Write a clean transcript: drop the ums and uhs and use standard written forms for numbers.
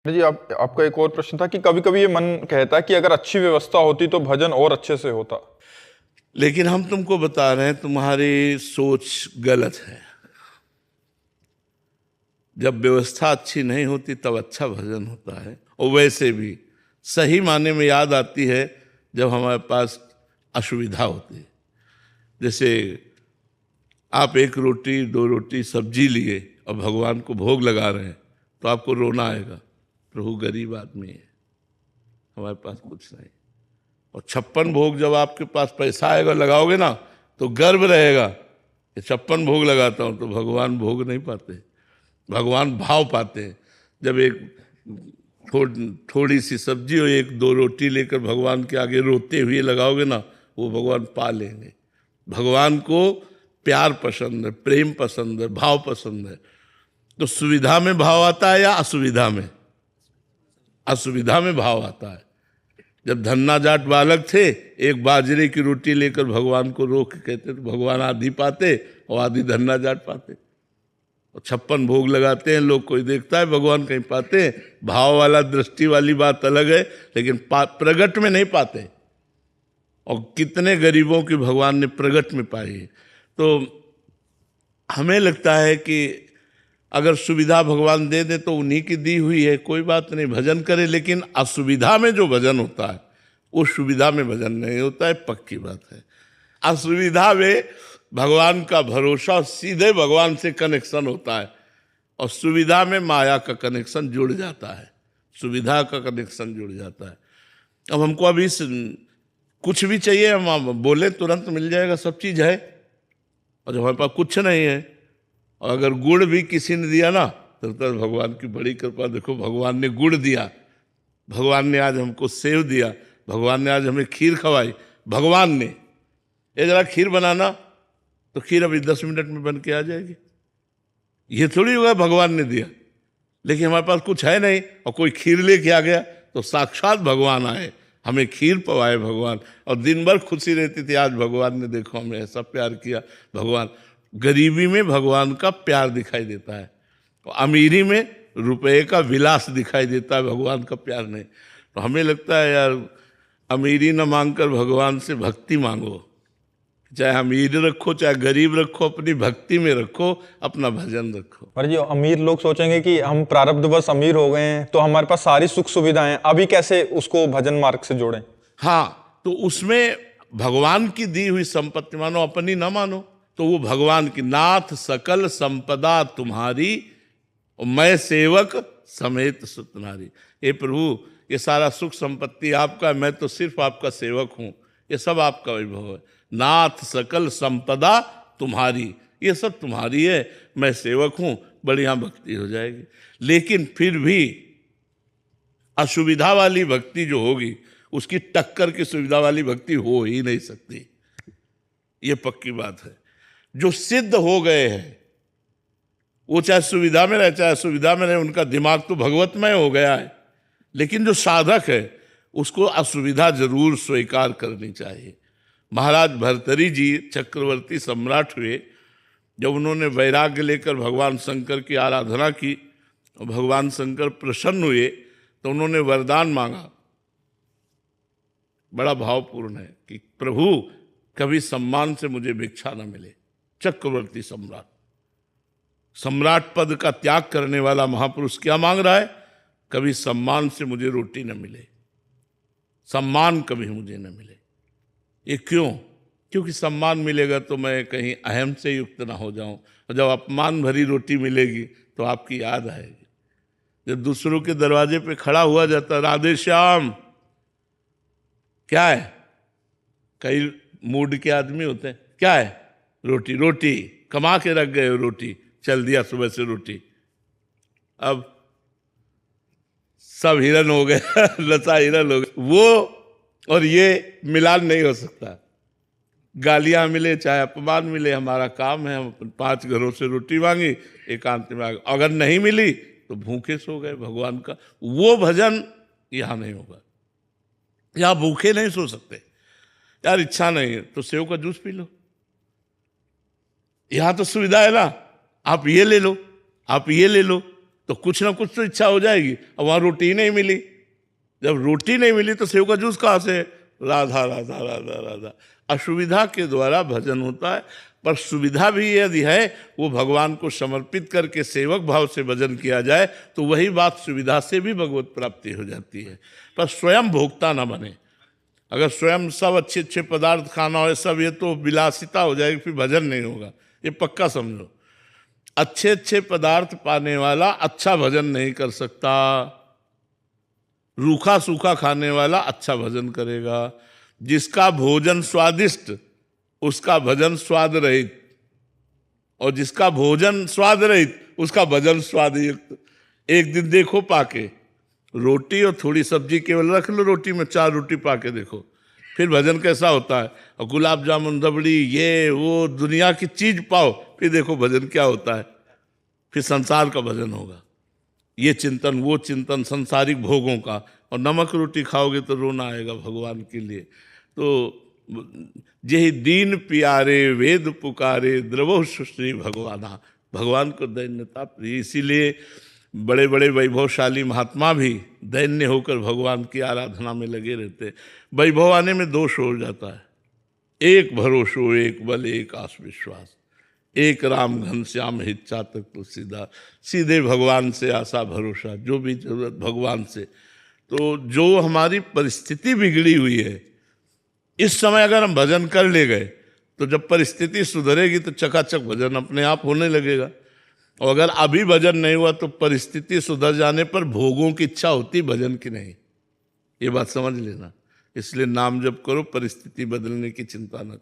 जी आपका एक और प्रश्न था कि कभी कभी ये मन कहता है कि अगर अच्छी व्यवस्था होती तो भजन और अच्छे से होता। लेकिन हम तुमको बता रहे हैं तुम्हारी सोच गलत है। जब व्यवस्था अच्छी नहीं होती तब अच्छा भजन होता है। और वैसे भी सही माने में याद आती है जब हमारे पास असुविधा होती है। जैसे आप एक रोटी दो रोटी सब्जी लिए और भगवान को भोग लगा रहे हैं तो आपको रोना आएगा, प्रभु गरीब आदमी है, हमारे पास कुछ नहीं। और 56 भोग जब आपके पास पैसा आएगा लगाओगे ना तो गर्व रहेगा कि 56 भोग लगाता हूं। तो भगवान भोग नहीं पाते, भगवान भाव पाते हैं। जब एक थोड़ी सी सब्जी और एक दो रोटी लेकर भगवान के आगे रोते हुए लगाओगे ना, वो भगवान पा लेंगे। भगवान को प्यार पसंद है, प्रेम पसंद है, भाव पसंद है। तो सुविधा में भाव आता है या असुविधा में? असुविधा में भाव आता है। जब धन्ना जाट बालक थे, एक बाजरे की रोटी लेकर भगवान को रोक के कहते तो भगवान आधी पाते और आधी धन्ना जाट पाते। और 56 भोग लगाते हैं लोग, कोई देखता है भगवान कहीं पाते हैं? भाव वाला दृष्टि वाली बात अलग है, लेकिन प्रगट में नहीं पाते। और कितने गरीबों की भगवान ने प्रगट में पाई। तो हमें लगता है कि अगर सुविधा भगवान दे दे तो उन्हीं की दी हुई है, कोई बात नहीं, भजन करे। लेकिन असुविधा में जो भजन होता है उस सुविधा में भजन नहीं होता है, पक्की बात है। असुविधा में भगवान का भरोसा, सीधे भगवान से कनेक्शन होता है। और सुविधा में माया का कनेक्शन जुड़ जाता है, सुविधा का कनेक्शन जुड़ जाता है। अब हमको अभी कुछ भी चाहिए, हम बोले तुरंत मिल जाएगा, सब चीज़ है। और जब हमारे पास कुछ नहीं है, और अगर गुड़ भी किसी ने दिया ना तो भगवान की बड़ी कृपा, देखो भगवान ने गुड़ दिया, भगवान ने आज हमको सेव दिया, भगवान ने आज हमें खीर खवाई। भगवान ने ये जरा खीर बनाना, तो खीर अभी 10 मिनट में बन के आ जाएगी। ये थोड़ी होगा भगवान ने दिया। लेकिन हमारे पास कुछ है नहीं और कोई खीर लेके आ गया, तो साक्षात भगवान आए, हमें खीर पवाए भगवान। और दिन भर खुशी रहती थी, आज भगवान ने देखो हमें ऐसा प्यार किया। भगवान गरीबी में भगवान का प्यार दिखाई देता है, और अमीरी में रुपए का विलास दिखाई देता है, भगवान का प्यार नहीं। तो हमें लगता है यार, अमीरी न मांगकर भगवान से भक्ति मांगो। चाहे अमीर रखो चाहे गरीब रखो, अपनी भक्ति में रखो, अपना भजन रखो। पर जी अमीर लोग सोचेंगे कि हम प्रारब्धवश अमीर हो गए हैं तो हमारे पास सारी सुख सुविधाएं, अभी कैसे उसको भजन मार्ग से जोड़ें? हाँ, तो उसमें भगवान की दी हुई संपत्ति मानो, अपनी ना मानो। तो वो भगवान की, नाथ सकल संपदा तुम्हारी और मैं सेवक समेत सुतनारी। ये प्रभु, ये सारा सुख संपत्ति आपका, मैं तो सिर्फ आपका सेवक हूँ, ये सब आपका वैभव है। नाथ सकल संपदा तुम्हारी, ये सब तुम्हारी है, मैं सेवक हूँ, बढ़िया भक्ति हो जाएगी। लेकिन फिर भी असुविधा वाली भक्ति जो होगी, उसकी टक्कर की सुविधा वाली भक्ति हो ही नहीं सकती, ये पक्की बात है। जो सिद्ध हो गए हैं वो चाहे सुविधा में रहे चाहे असुविधा में रहे, उनका दिमाग तो भगवतमय हो गया है। लेकिन जो साधक है उसको असुविधा जरूर स्वीकार करनी चाहिए। महाराज भर्तरी जी चक्रवर्ती सम्राट हुए, जब उन्होंने वैराग्य लेकर भगवान शंकर की आराधना की और भगवान शंकर प्रसन्न हुए, तो उन्होंने वरदान मांगा, बड़ा भावपूर्ण है, कि प्रभु कभी सम्मान से मुझे भिक्षा न मिले। चक्रवर्ती सम्राट, सम्राट पद का त्याग करने वाला महापुरुष क्या मांग रहा है? कभी सम्मान से मुझे रोटी न मिले, सम्मान कभी मुझे न मिले। ये क्यों? क्योंकि सम्मान मिलेगा तो मैं कहीं अहम से युक्त ना हो जाऊं, और जब अपमान भरी रोटी मिलेगी तो आपकी याद आएगी। जब दूसरों के दरवाजे पे खड़ा हुआ जाता, राधे श्याम, क्या है? कई मूड के आदमी होते हैं, क्या है? रोटी, रोटी कमा के रख गए हो, रोटी चल दिया सुबह से रोटी। अब सब हिरन हो गए लता हिरन हो गए। वो और ये मिलान नहीं हो सकता। गालियां मिले चाहे अपमान मिले, हमारा काम है, हम 5 घरों से रोटी मांगी, एकांत में आ गए। अगर नहीं मिली तो भूखे सो गए। भगवान का वो भजन यहां नहीं होगा, यहां भूखे नहीं सो सकते। यार इच्छा नहीं है तो सेव का जूस पी लो, यहां तो सुविधा है ना, आप ये ले लो, आप ये ले लो, तो कुछ ना कुछ तो इच्छा हो जाएगी। अब वहाँ रोटी नहीं मिली, जब रोटी नहीं मिली तो सेव का जूस कहाँ से? राधा राधा राधा राधा। असुविधा के द्वारा भजन होता है, पर सुविधा भी यदि है वो भगवान को समर्पित करके सेवक भाव से भजन किया जाए तो वही बात सुविधा से भी भगवत प्राप्ति हो जाती है। पर स्वयं भोक्ता ना बने। अगर स्वयं सब अच्छे अच्छे पदार्थ खाना हो सब, ये तो विलासिता हो जाएगी, फिर भजन नहीं होगा, ये पक्का समझो। अच्छे अच्छे पदार्थ पाने वाला अच्छा भजन नहीं कर सकता। रूखा सूखा खाने वाला अच्छा भजन करेगा। जिसका भोजन स्वादिष्ट उसका भजन स्वाद रहित, और जिसका भोजन स्वाद रहित उसका भजन स्वादयुक्त। एक दिन देखो पाके, रोटी और थोड़ी सब्जी केवल रख लो, रोटी में 4 रोटी पाके देखो, फिर भजन कैसा होता है। और गुलाब जामुन रबड़ी ये वो दुनिया की चीज पाओ, फिर देखो भजन क्या होता है। फिर संसार का भजन होगा, ये चिंतन वो चिंतन संसारिक भोगों का। और नमक रोटी खाओगे तो रोना आएगा भगवान के लिए। तो यही दीन प्यारे वेद पुकारे द्रवो सुश्री भगवाना। भगवान को दैन्यता प्रिय, इसीलिए बड़े बड़े वैभवशाली महात्मा भी दैन्य होकर भगवान की आराधना में लगे रहते। वैभव आने में दोष हो जाता है। एक भरोसो एक बल एक आस विश्वास, एक राम घनश्याम हित चातक तुलसीदास। सीधे भगवान से आशा भरोसा, जो भी जरूरत भगवान से। तो जो हमारी परिस्थिति बिगड़ी हुई है, इस समय अगर हम भजन कर ले गए तो जब परिस्थिति सुधरेगी तो चकाचक भजन अपने आप होने लगेगा। और अगर अभी भजन नहीं हुआ तो परिस्थिति सुधर जाने पर भोगों की इच्छा होती, भजन की नहीं। ये बात समझ लेना। इसलिए नाम जप करो, परिस्थिति बदलने की चिंता न करो।